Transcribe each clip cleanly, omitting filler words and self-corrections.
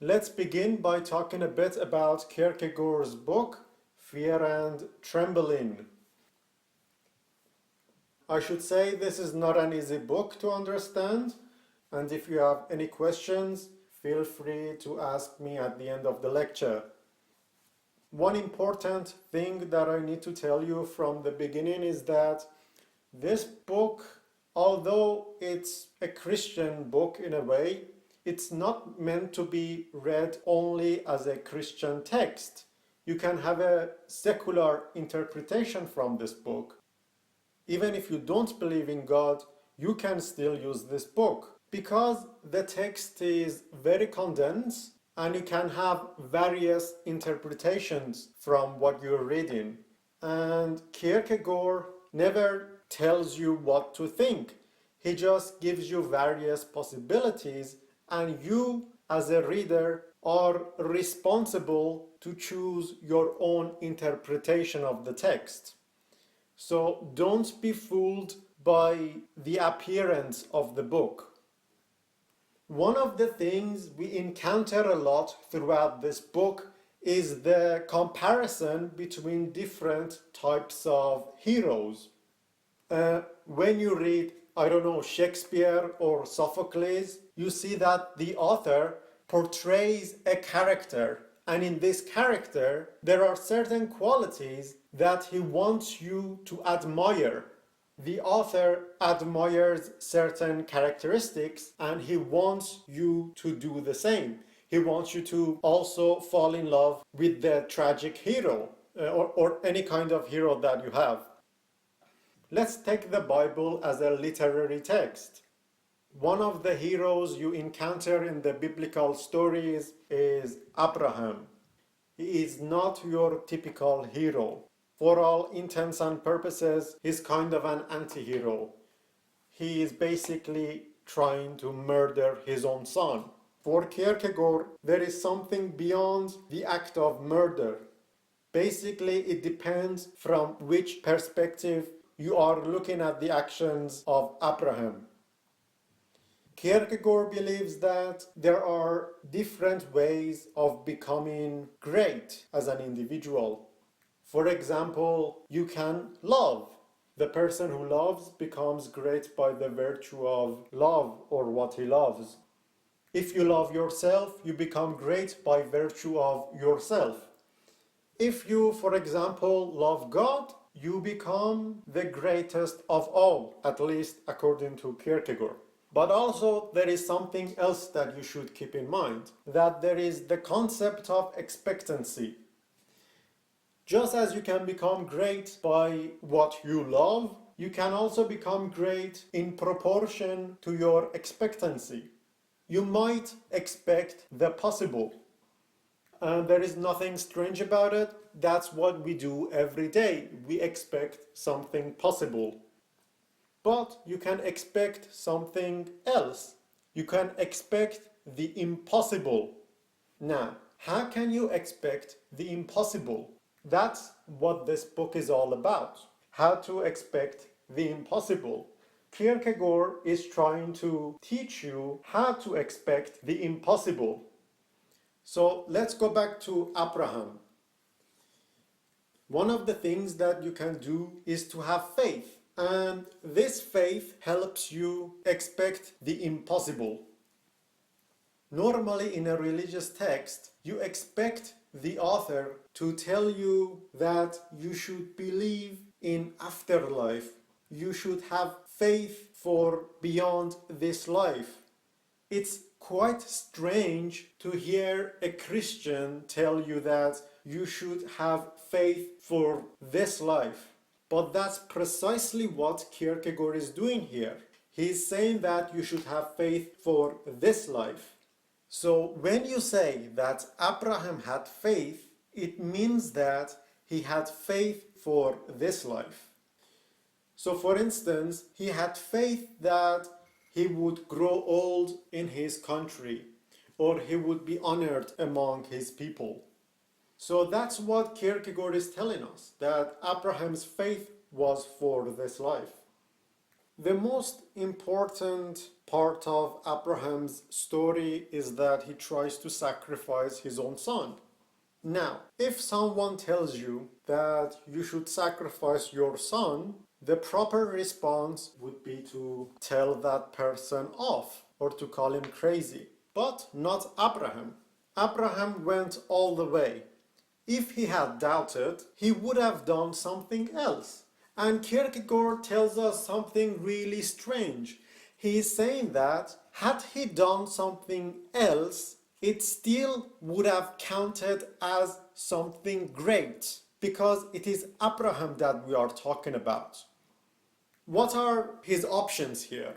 Let's begin by talking a bit about Kierkegaard's book, Fear and Trembling. I should say this is not an easy book to understand, and if you have any questions, feel free to ask me at the end of the lecture. One important thing that I need to tell you from the beginning is that this book, although it's a Christian book in a way, it's not meant to be read only as a Christian text. You can have a secular interpretation from this book. Even if you don't believe in God, you can still use this book because the text is very condensed and you can have various interpretations from what you're reading. And Kierkegaard never tells you what to think. He just gives you various possibilities, and you, as a reader, are responsible to choose your own interpretation of the text. So don't be fooled by the appearance of the book. One of the things we encounter a lot throughout this book is the comparison between different types of heroes. When you read, I don't know, Shakespeare or Sophocles, you see that the author portrays a character, and in this character there are certain qualities that he wants you to admire. The author admires certain characteristics and he wants you to do the same. He wants you to also fall in love with the tragic hero or any kind of hero that you have. Let's take the Bible as a literary text. One of the heroes you encounter in the biblical stories is Abraham. He is not your typical hero. For all intents and purposes, he's kind of an anti-hero. He is basically trying to murder his own son. For Kierkegaard, there is something beyond the act of murder. Basically, it depends from which perspective you are looking at the actions of Abraham. Kierkegaard believes that there are different ways of becoming great as an individual. For example, you can love. The person who loves becomes great by the virtue of love or what he loves. If you love yourself, you become great by virtue of yourself. If you, for example, love God, you become the greatest of all, at least according to Kierkegaard. But also there is something else that you should keep in mind, that there is the concept of expectancy. Just as you can become great by what you love, you can also become great in proportion to your expectancy. You might expect the possible. And there is nothing strange about it. That's what we do every day. We expect something possible. But you can expect something else. You can expect the impossible. Now, how can you expect the impossible? That's what this book is all about. How to expect the impossible. Kierkegaard is trying to teach you how to expect the impossible. So let's go back to Abraham. One of the things that you can do is to have faith. And this faith helps you expect the impossible. Normally in a religious text, you expect the author to tell you that you should believe in afterlife. You should have faith for beyond this life. It's quite strange to hear a Christian tell you that you should have faith for this life. But that's precisely what Kierkegaard is doing here. He's saying that you should have faith for this life. So when you say that Abraham had faith, it means that he had faith for this life. So for instance, he had faith that he would grow old in his country, or he would be honored among his people. So that's what Kierkegaard is telling us, that Abraham's faith was for this life. The most important part of Abraham's story is that he tries to sacrifice his own son. Now, if someone tells you that you should sacrifice your son, the proper response would be to tell that person off or to call him crazy. But not Abraham. Abraham went all the way. If he had doubted, he would have done something else. And Kierkegaard tells us something really strange. He is saying that had he done something else, it still would have counted as something great, because it is Abraham that we are talking about. What are his options here?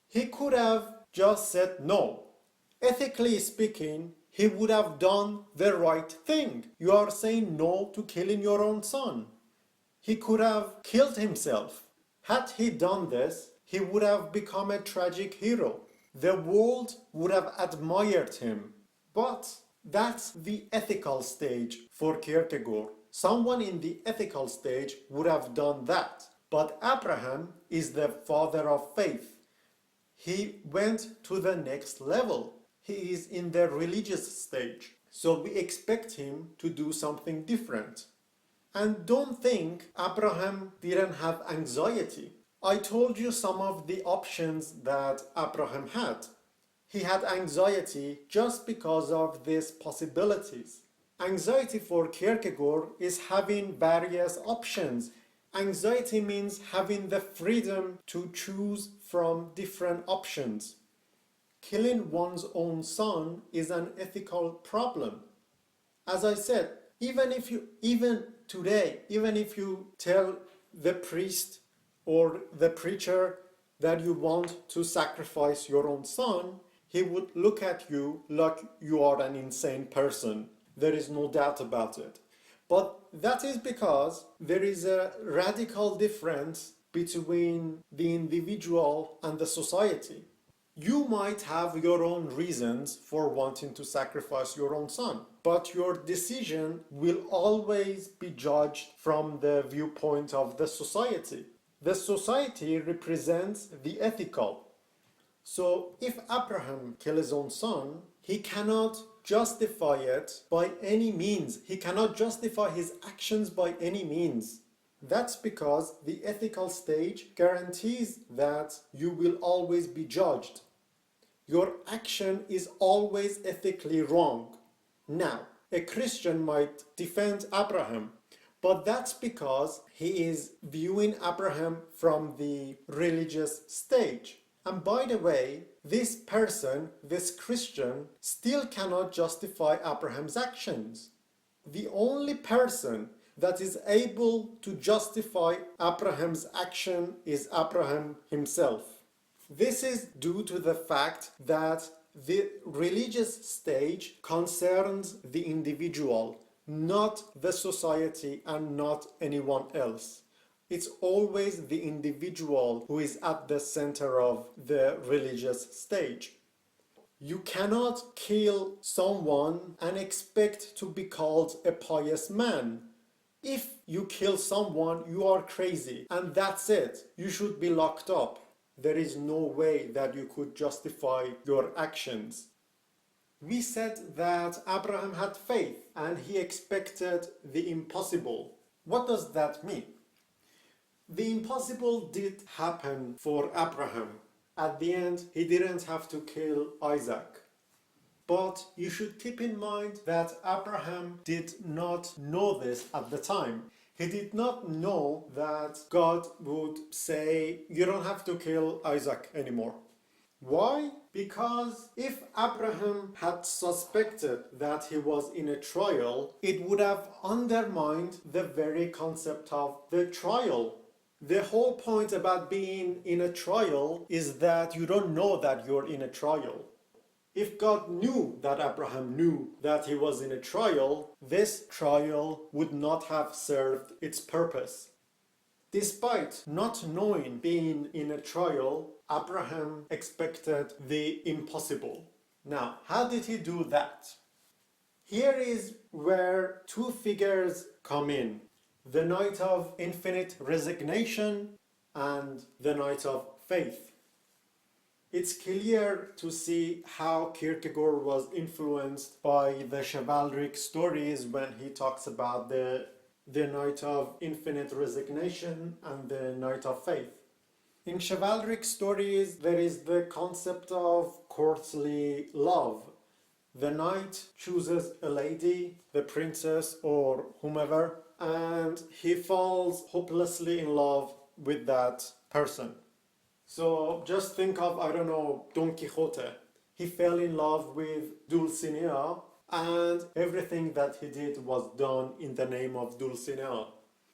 He could have just said no. Ethically speaking, he would have done the right thing. You are saying no to killing your own son. He could have killed himself. Had he done this, he would have become a tragic hero. The world would have admired him. But that's the ethical stage for Kierkegaard. Someone in the ethical stage would have done that. But Abraham is the father of faith. He went to the next level. He is in the religious stage. So we expect him to do something different. And don't think Abraham didn't have anxiety. I told you some of the options that Abraham had. He had anxiety just because of these possibilities. Anxiety for Kierkegaard is having various options. Anxiety means having the freedom to choose from different options. Killing one's own son is an ethical problem. As I said, even if you tell the priest or the preacher that you want to sacrifice your own son, he would look at you like you are an insane person. There is no doubt about it. But that is because there is a radical difference between the individual and the society. You might have your own reasons for wanting to sacrifice your own son, but your decision will always be judged from the viewpoint of the society. The society represents the ethical. So if Abraham killed his own son, he cannot justify it by any means. He cannot justify his actions by any means. That's because the ethical stage guarantees that you will always be judged. Your action is always ethically wrong. Now, a Christian might defend Abraham, but that's because he is viewing Abraham from the religious stage. And by the way, this person, this Christian, still cannot justify Abraham's actions. The only person that is able to justify Abraham's action is Abraham himself. This is due to the fact that the religious stage concerns the individual, not the society and not anyone else. It's always the individual who is at the center of the religious stage. You cannot kill someone and expect to be called a pious man. If you kill someone, you are crazy, and that's it. You should be locked up. There is no way that you could justify your actions. We said that Abraham had faith and he expected the impossible. What does that mean? The impossible did happen for Abraham. At the end, he didn't have to kill Isaac. But you should keep in mind that Abraham did not know this at the time. He did not know that God would say, you don't have to kill Isaac anymore. Why? Because if Abraham had suspected that he was in a trial, it would have undermined the very concept of the trial. The whole point about being in a trial is that you don't know that you're in a trial. If God knew that Abraham knew that he was in a trial, this trial would not have served its purpose. Despite not knowing being in a trial, Abraham expected the impossible. Now, how did he do that? Here is where two figures come in. The night of infinite resignation and the night of faith. it's clear to see how Kierkegaard was influenced by the chivalric stories when he talks about the night of infinite resignation and the night of faith. In chivalric stories, there is the concept of courtly love. The knight chooses a lady, the princess or whomever, and he falls hopelessly in love with that person. So just think of, I don't know, Don Quixote. He fell in love with Dulcinea, and everything that he did was done in the name of Dulcinea.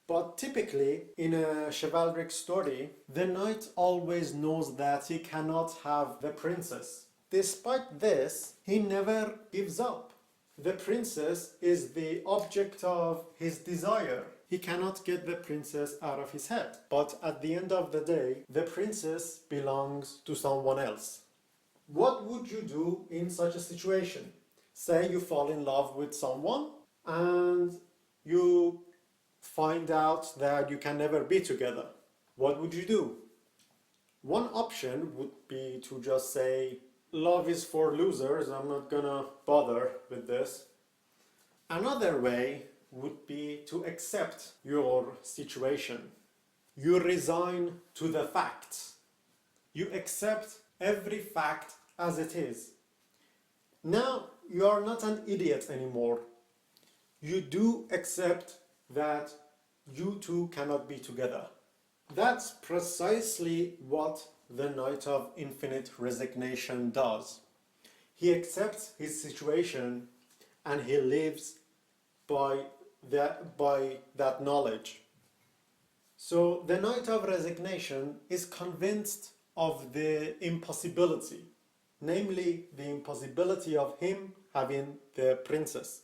But typically, in a chivalric story, the knight always knows that he cannot have the princess. Despite this, he never gives up. The princess is the object of his desire. He cannot get the princess out of his head. But at the end of the day, the princess belongs to someone else. What would you do in such a situation? Say you fall in love with someone and you find out that you can never be together. What would you do? One option would be to just say, love is for losers, I'm not gonna bother with this. Another way would be to accept your situation. You resign to the facts. You accept every fact as it is. Now you are not an idiot anymore. You do accept that you two cannot be together. That's precisely what the Knight of Infinite Resignation does. He accepts his situation and he lives by that knowledge. So the Knight of Resignation is convinced of the impossibility, namely the impossibility of him having the princess.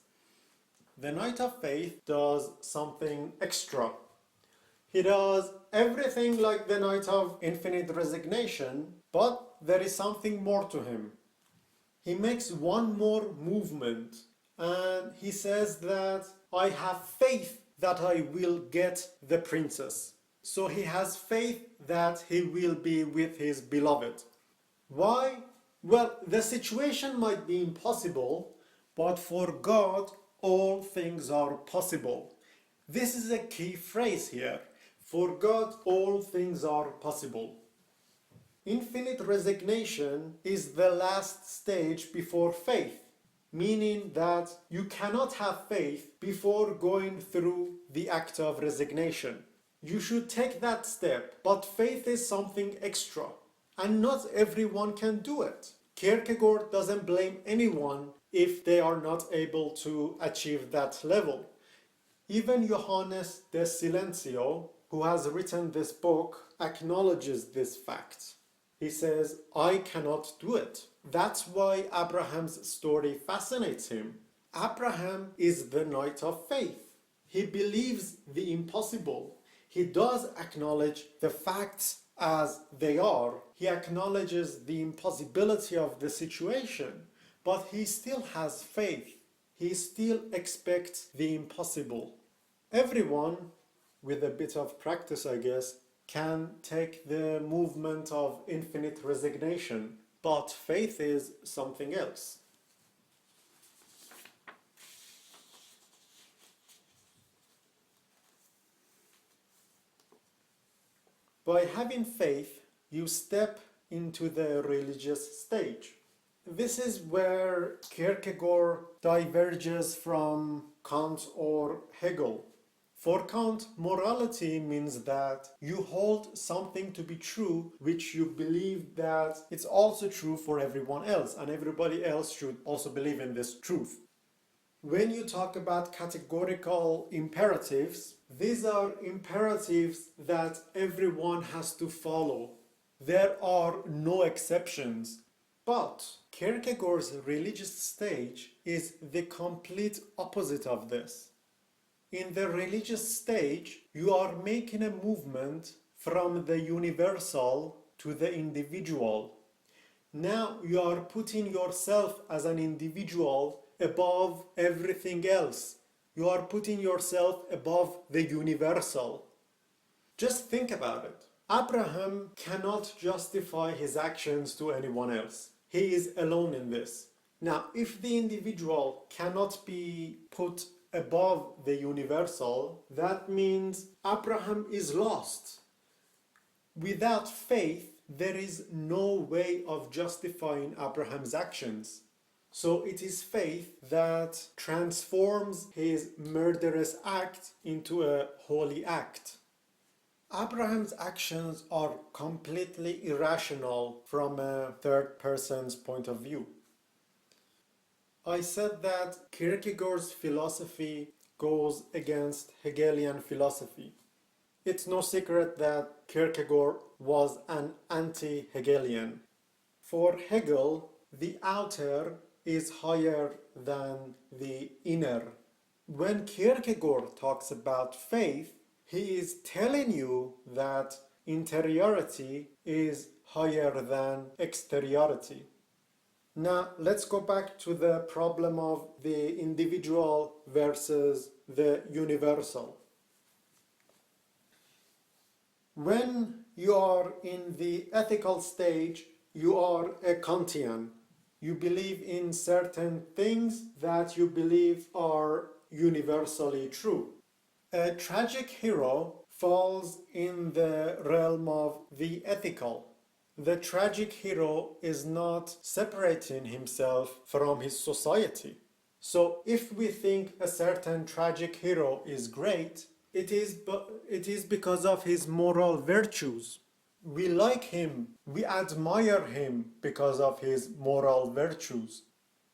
The Knight of Faith does something extra. He does everything like the Knight of Infinite Resignation, but there is something more to him. He makes one more movement and he says that I have faith that I will get the princess. So he has faith that he will be with his beloved. Why? Well, the situation might be impossible, but for God, all things are possible. This is a key phrase here. For God, all things are possible. Infinite resignation is the last stage before faith, meaning that you cannot have faith before going through the act of resignation. You should take that step, but faith is something extra, and not everyone can do it. Kierkegaard doesn't blame anyone if they are not able to achieve that level. Even Johannes de Silencio, who has written this book, acknowledges this fact. He says, I cannot do it. That's why Abraham's story fascinates him. Abraham is the knight of faith. He believes the impossible. He does acknowledge the facts as they are. He acknowledges the impossibility of the situation, but he still has faith. He still expects the impossible. Everyone, with a bit of practice, I guess, can take the movement of infinite resignation, but faith is something else. By having faith, you step into the religious stage. This is where Kierkegaard diverges from Kant or Hegel. For Kant, morality means that you hold something to be true which you believe that it's also true for everyone else, and everybody else should also believe in this truth. When you talk about categorical imperatives, these are imperatives that everyone has to follow. There are no exceptions. But Kierkegaard's religious stage is the complete opposite of this. In the religious stage, you are making a movement from the universal to the individual. Now you are putting yourself as an individual above everything else. You are putting yourself above the universal. Just think about it. Abraham cannot justify his actions to anyone else. He is alone in this. Now, if the individual cannot be put above the universal, that means Abraham is lost. Without faith, there is no way of justifying Abraham's actions. So it is faith that transforms his murderous act into a holy act. Abraham's actions are completely irrational from a third person's point of view. I said that Kierkegaard's philosophy goes against Hegelian philosophy. It's no secret that Kierkegaard was an anti-Hegelian. For Hegel, the outer is higher than the inner. When Kierkegaard talks about faith, he is telling you that interiority is higher than exteriority. Now, let's go back to the problem of the individual versus the universal. When you are in the ethical stage, you are a Kantian. You believe in certain things that you believe are universally true. A tragic hero falls in the realm of the ethical. The tragic hero is not separating himself from his society. So if we think a certain tragic hero is great, it is because of his moral virtues. We like him, we admire him because of his moral virtues.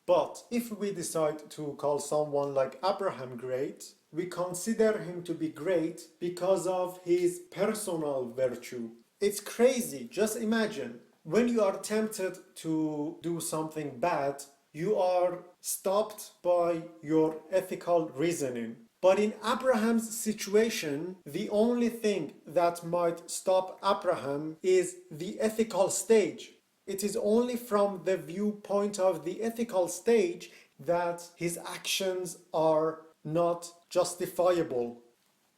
But if we decide to call someone like Abraham great, we consider him to be great because of his personal virtue. It's crazy. Just imagine, when you are tempted to do something bad, you are stopped by your ethical reasoning. But in Abraham's situation, the only thing that might stop Abraham is the ethical stage. It is only from the viewpoint of the ethical stage that his actions are not justifiable.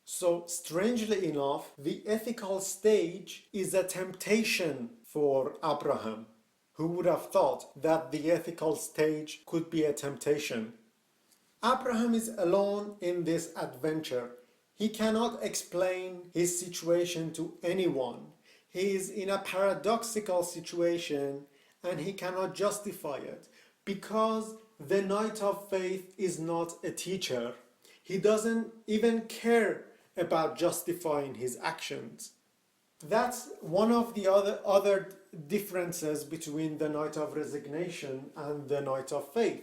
So, strangely enough, the ethical stage is a temptation for Abraham. Who would have thought that the ethical stage could be a temptation? Abraham is alone in this adventure. He cannot explain his situation to anyone. He is in a paradoxical situation and he cannot justify it because the Knight of Faith is not a teacher. He doesn't even care about justifying his actions. That's one of the other differences between the Knight of Resignation and the Knight of Faith.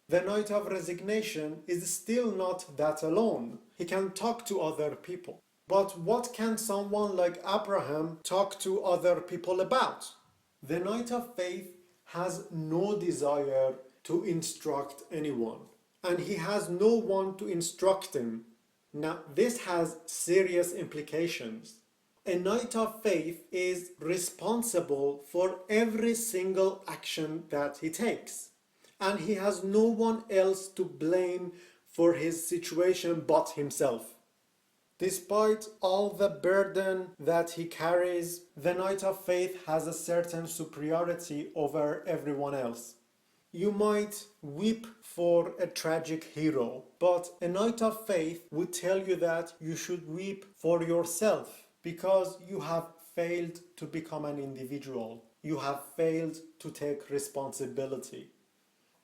The Knight of Resignation is still not that alone. He can talk to other people. But what can someone like Abraham talk to other people about? The Knight of Faith has no desire to instruct anyone, and he has no one to instruct him. Now, this has serious implications. A Knight of Faith is responsible for every single action that he takes, and he has no one else to blame for his situation but himself. Despite all the burden that he carries, the Knight of Faith has a certain superiority over everyone else. You might weep for a tragic hero, but a Knight of Faith would tell you that you should weep for yourself because you have failed to become an individual. You have failed to take responsibility.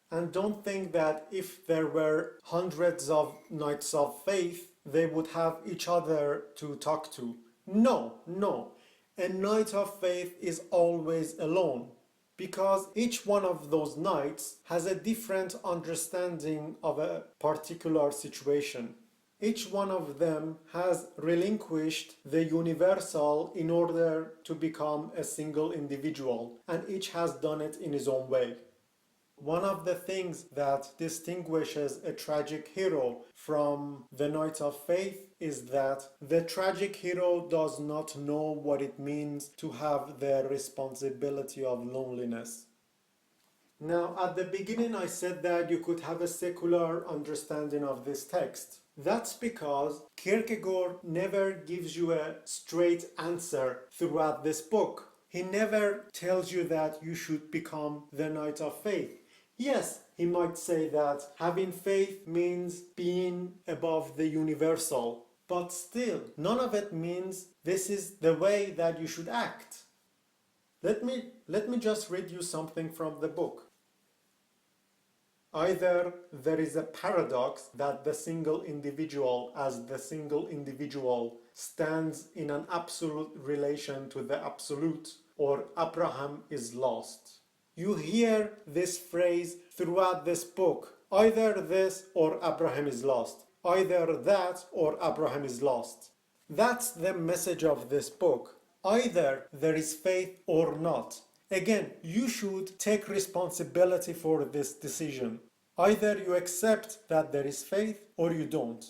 And don't think that if there were hundreds of Knights of Faith, they would have each other to talk to. No. A Knight of Faith is always alone because each one of those knights has a different understanding of a particular situation. Each one of them has relinquished the universal in order to become a single individual, and each has done it in his own way. One of the things that distinguishes a tragic hero from the Knight of Faith is that the tragic hero does not know what it means to have the responsibility of loneliness. Now, at the beginning I said that you could have a secular understanding of this text. That's because Kierkegaard never gives you a straight answer throughout this book. He never tells you that you should become the Knight of Faith. Yes, he might say that having faith means being above the universal, but still, none of it means this is the way that you should act. Let me just read you something from the book. Either there is a paradox that the single individual as the single individual stands in an absolute relation to the absolute, or Abraham is lost. You hear this phrase throughout this book. Either this or Abraham is lost. Either that or Abraham is lost. That's the message of this book. Either there is faith or not. Again, you should take responsibility for this decision. Either you accept that there is faith or you don't.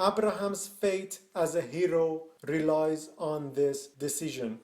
Abraham's fate as a hero relies on this decision.